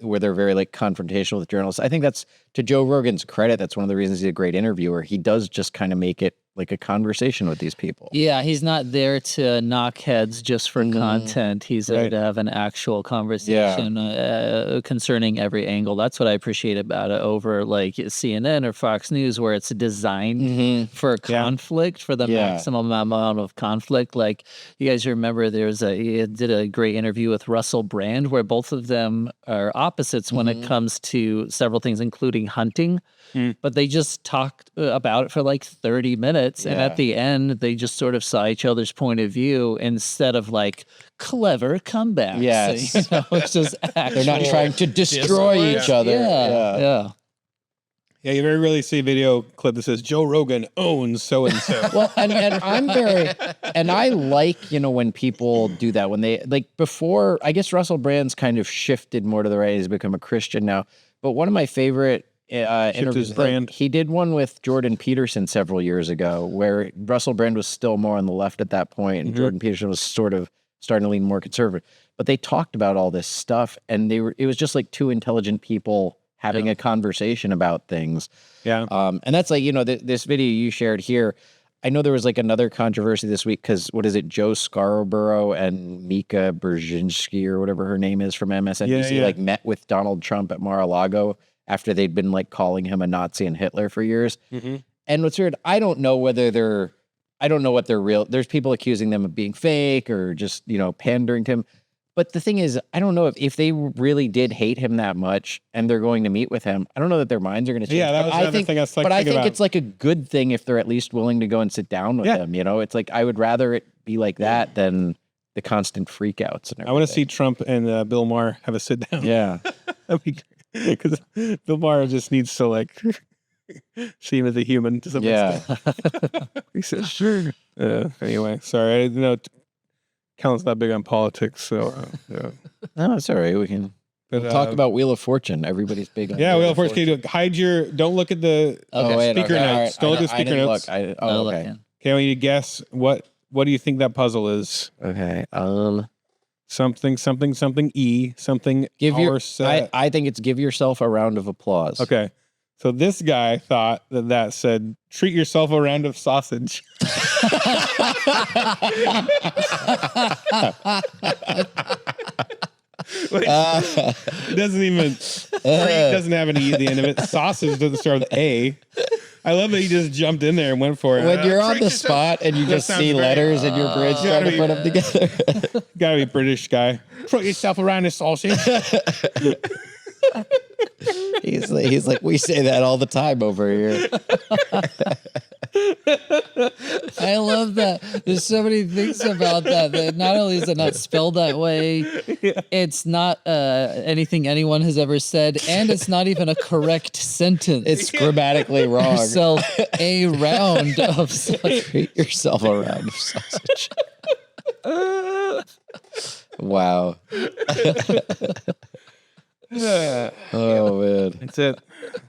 where they're very like confrontational with journalists. I think that's, to Joe Rogan's credit, that's one of the reasons he's a great interviewer. He does just kind of make it like a conversation with these people. Yeah, he's not there to knock heads just for content. He's there to have an actual conversation concerning every angle. That's what I appreciate about it over like CNN or Fox News, where it's designed for conflict, for the maximum amount of conflict. Like you guys remember, he did a great interview with Russell Brand, where both of them are opposites when it comes to several things, including hunting. But they just talked about it for like 30 minutes. And at the end, they just sort of saw each other's point of view instead of like clever comebacks. Yes. It's just They're not trying to destroy each other. Yeah. Yeah, you very rarely see a video clip that says Joe Rogan owns so-and-so. Well, and I like, when people do that, when they, like before, I guess Russell Brand's kind of shifted more to the right. He's become a Christian now. But one of my favorite interviews, brand. He did one with Jordan Peterson several years ago where Russell Brand was still more on the left at that point, and Jordan Peterson was sort of starting to lean more conservative. But they talked about all this stuff, and it was just like two intelligent people having a conversation about things. Yeah. And that's like, this video you shared here, I know there was like another controversy this week because Joe Scarborough and Mika Brzezinski or whatever her name is from MSNBC like met with Donald Trump at Mar-a-Lago after they'd been like calling him a Nazi and Hitler for years. And what's weird, I don't know what they're real. There's people accusing them of being fake or just, pandering to him. But the thing is, I don't know if they really did hate him that much and they're going to meet with him. I don't know that their minds are going to change. Yeah, that was another thing I was like, but I think about. it's like a good thing if they're at least willing to go and sit down with him. It's like I would rather it be like that than the constant freakouts. And everything. I want to see Trump and Bill Maher have a sit down. Yeah. That'd be great. Because Bill Maher just needs to like see him as a human to some extent. He says, sure. Anyway, sorry. I didn't know Kellen's not big on politics, so No, it's all right. We can talk about Wheel of Fortune. Everybody's big on Wheel of Fortune. Don't look at the speaker notes. Don't look at the speaker notes. Okay. Okay, I want you to guess what do you think that puzzle is? Okay. Something E, something I think it's give yourself a round of applause. Okay. So this guy thought that said, treat yourself a round of sausage. It doesn't even, doesn't have an E at the end of it. Sausage doesn't start with A. I love that he just jumped in there and went for it. When you're on the spot and you just see letters in your bridge trying to put them together. Gotta be British guy. Put yourself around this sausage. He's like, we say that all the time over here. I love that. There's so many things about that not only is it not spelled that way, it's not anything anyone has ever said, and it's not even a correct sentence. It's grammatically wrong. Yourself a round of sausage. Treat yourself a round of sausage. Wow. Oh man, that's it.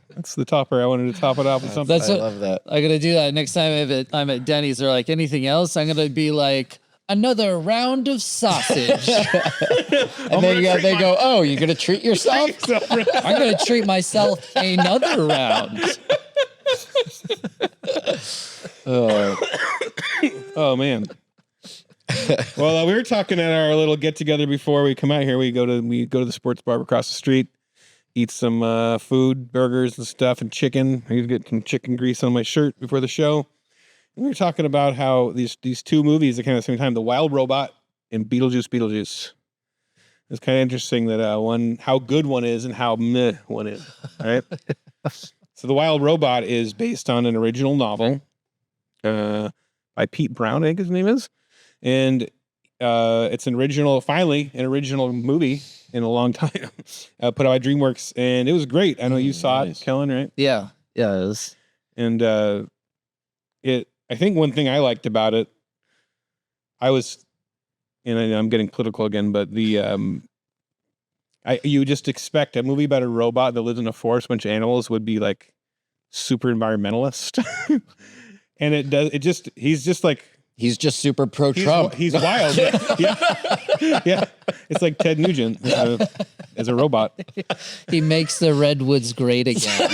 That's the topper. I wanted to top it off with something. I love that. I'm gonna do that next time I'm at Denny's or like anything else. I'm gonna be like, another round of sausage. And then they go, oh, you're gonna treat yourself? I'm gonna treat myself another round. Oh man. Well, we were talking at our little get together before we come out here. We go to the sports bar across the street, eat some food, burgers and stuff, and chicken. I used to get some chicken grease on my shirt before the show. And we were talking about how these two movies that came out at the same time, The Wild Robot and Beetlejuice. It's kind of interesting that how good one is and how meh one is. Right. So The Wild Robot is based on an original novel by Pete Brown, I think his name is, and it's finally an original movie in a long time, put out by DreamWorks, and it was great. I know you saw it, Kellen, right? Yeah, it was. And I think one thing I liked about it, and I'm getting political again, but you just expect a movie about a robot that lives in a forest, a bunch of animals would be like super environmentalist. And he's just super pro-Trump. He's wild. Yeah. It's like Ted Nugent as a robot. He makes the redwoods great again.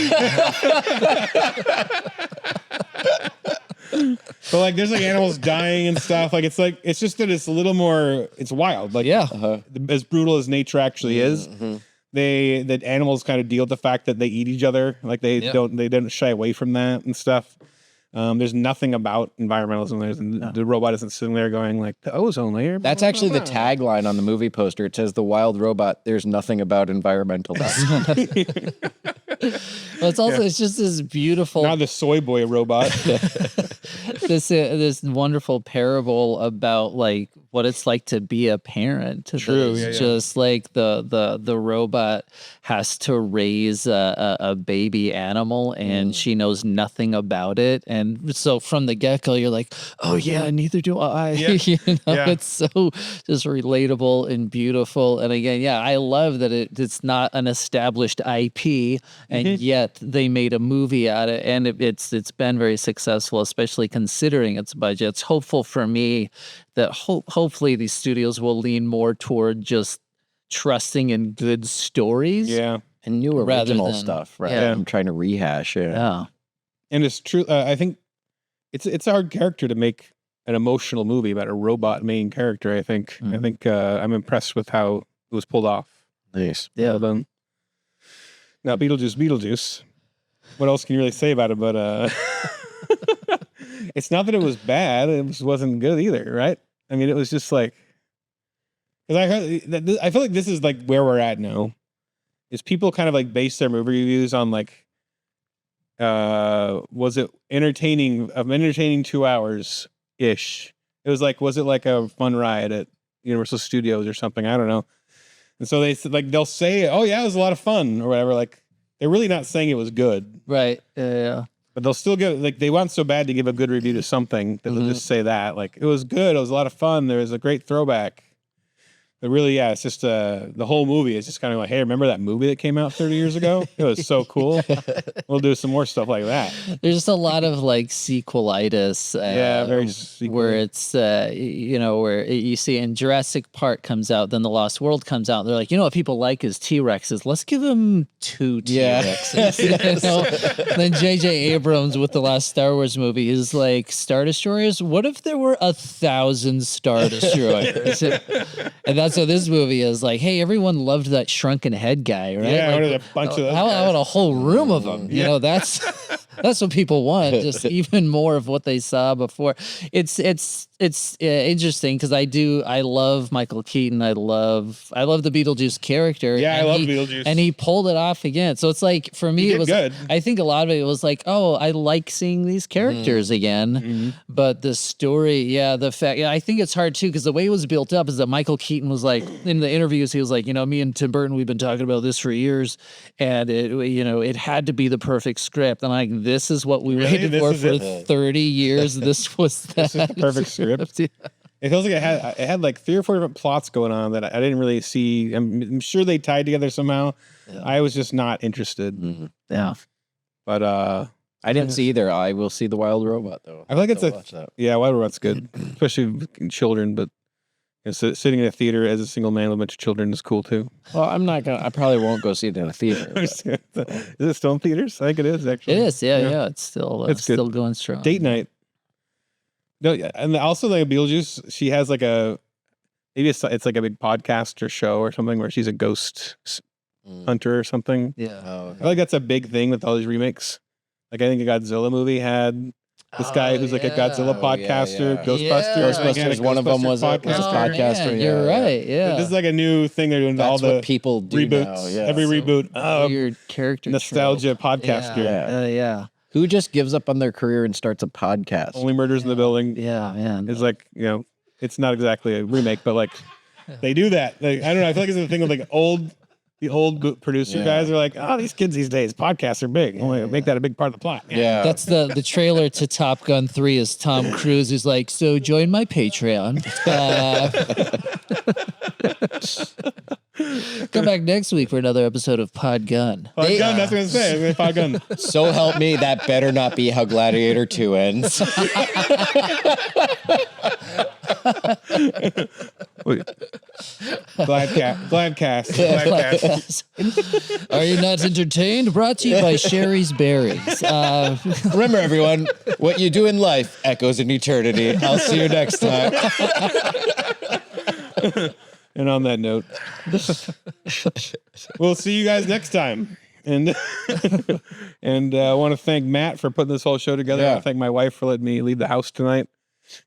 But like there's like animals dying and stuff. Like it's just that it's a little more, it's wild. Like as brutal as nature actually is. The animals kind of deal with the fact that they eat each other. Like they don't shy away from that and stuff. There's nothing about environmentalism. The robot isn't sitting there going like the ozone layer. That's actually the tagline on the movie poster. It says, "The Wild Robot, there's nothing about environmentalism." Well, it's just this beautiful, not the soy boy robot. this wonderful parable about like what it's like to be a parent. True, Just like the robot has to raise a baby animal, and she knows nothing about it, and so from the get-go, you're like, oh yeah, neither do I. It's so just relatable and beautiful. And again, I love that it's not an established IP, and yet they made a movie out of it, and it's been very successful, especially considering its budget. It's hopeful for me that hopefully these studios will lean more toward just trusting in good stories. Yeah. And new original stuff, right? Yeah. I'm trying to rehash it. Yeah. And it's true. I think it's a hard character to make an emotional movie about a robot main character. I think I'm impressed with how it was pulled off. Nice. Yeah. Well done. Now Beetlejuice. What else can you really say about it? But it's not that it was bad. It just wasn't good either, right? I mean, it was just like, because I feel like this is like where we're at now. Is people kind of like base their movie reviews on like, was it entertaining? 2 hours ish. It was like, was it like a fun ride at Universal Studios or something? I don't know. And so they'll say, oh yeah, it was a lot of fun or whatever. Like they're really not saying it was good, Right. Yeah. but they'll still give like they want so bad to give a good review to something that they'll just say that like it was good, it was a lot of fun, there was a great throwback. But really, it's just the whole movie is just kind of like, hey, remember that movie that came out 30 years ago? It was so cool. We'll do some more stuff like that. There's just a lot of like sequelitis. Very where it's where you see in Jurassic Park comes out, then The Lost World comes out. They're like, what people like is T-Rexes. Let's give them 2 T-Rexes. Then J.J. Abrams with the last Star Wars movie is like, Star Destroyers. What if there were 1,000 Star Destroyers? And that's what this movie is like. Hey, everyone loved that shrunken head guy, right? Yeah, like, I wanted a bunch of those how guys. about a whole room of them? That's what people want. Just even more of what they saw before. It's interesting because I love Michael Keaton. I love the Beetlejuice character. Yeah, I love Beetlejuice, and he pulled it off again. So it's like for me, it was good. I think a lot of it was like, oh, I like seeing these characters again. But the story, the fact, I think it's hard too because the way it was built up is that Michael Keaton was like in the interviews, he was like, me and Tim Burton, we've been talking about this for years, and it had to be the perfect script. And like, this is what we waited for 30 years. This was that. This is the perfect script. It feels like it had like 3 or 4 different plots going on that I didn't really see. I'm sure they tied together somehow. Yeah. I was just not interested. Yeah. But I didn't see either. I will see The Wild Robot though. I feel like it's Wild Robot's good, especially with children, but sitting in a theater as a single man with a bunch of children is cool too. Well, I probably won't go see it in a theater. Is it still in theaters? I think it is actually. It is, yeah. It's still still going strong. Date night. No, and also like Beetlejuice, she has like maybe it's like a big podcast or show or something where she's a ghost hunter or something. Yeah. Oh, okay. I feel like that's a big thing with all these remakes. Like I think a Godzilla movie had This guy who's like a Godzilla podcaster, yeah. Ghostbuster. Ghostbusters, one of them was a podcaster. Man, you're right. Yeah. This is like a new thing they're doing to all That's the what people do reboots. now. Yeah. Every reboot. Oh, Weird character. nostalgia trope. podcaster. Yeah. Yeah. Who just gives up on their career and starts a podcast? Only Murders in the Building. Yeah, man. It's like, it's not exactly a remake, but like they do that. Like, I don't know. I feel like it's the thing with like the old producer guys are like, oh, these kids these days, podcasts are big. Make that a big part of the plot. Yeah. That's the trailer to Top Gun 3 is Tom Cruise who's like, so join my Patreon. Come back next week for another episode of Pod Gun. Pod Gun, that's what I was going to say. Pod Gun. So help me, that better not be how Gladiator 2 ends. Gladcast. Are you not entertained? Brought to you by Sherry's Berries. Remember, everyone, what you do in life echoes in eternity. I'll see you next time. And on that note, we'll see you guys next time. And I want to thank Matt for putting this whole show together. I want to thank my wife for letting me leave the house tonight.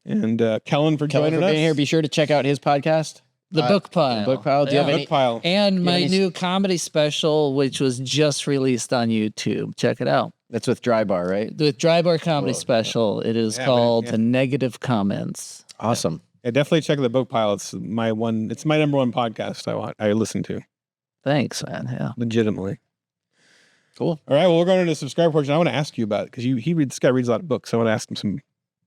And Kellen for joining us. Being here. Be sure to check out his podcast. The Book Pile. Book Pile. Do you have any? Book Pile. And my new comedy special, which was just released on YouTube. Check it out. That's with Dry Bar, right? With Dry Bar Comedy Special. It is called The Negative Comments. Awesome. Yeah, definitely check the Book Pile. It's my number one podcast I listen to. Thanks, man. Yeah. Legitimately. Cool. All right, well, we're going into the subscribe portion. I want to ask you about it because this guy reads a lot of books. So I want to ask him some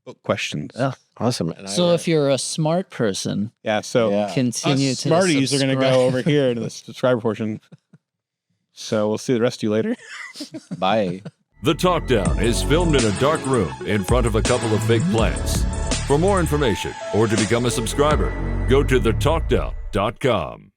book questions. Yeah. Awesome. So if you're a smart person, continue us to smarties are going to subscribe. go over here to the subscriber portion. So we'll see the rest of you later. Bye. The Talk Down is filmed in a dark room in front of a couple of fake plants. For more information or to become a subscriber, go to thetalkdown.com.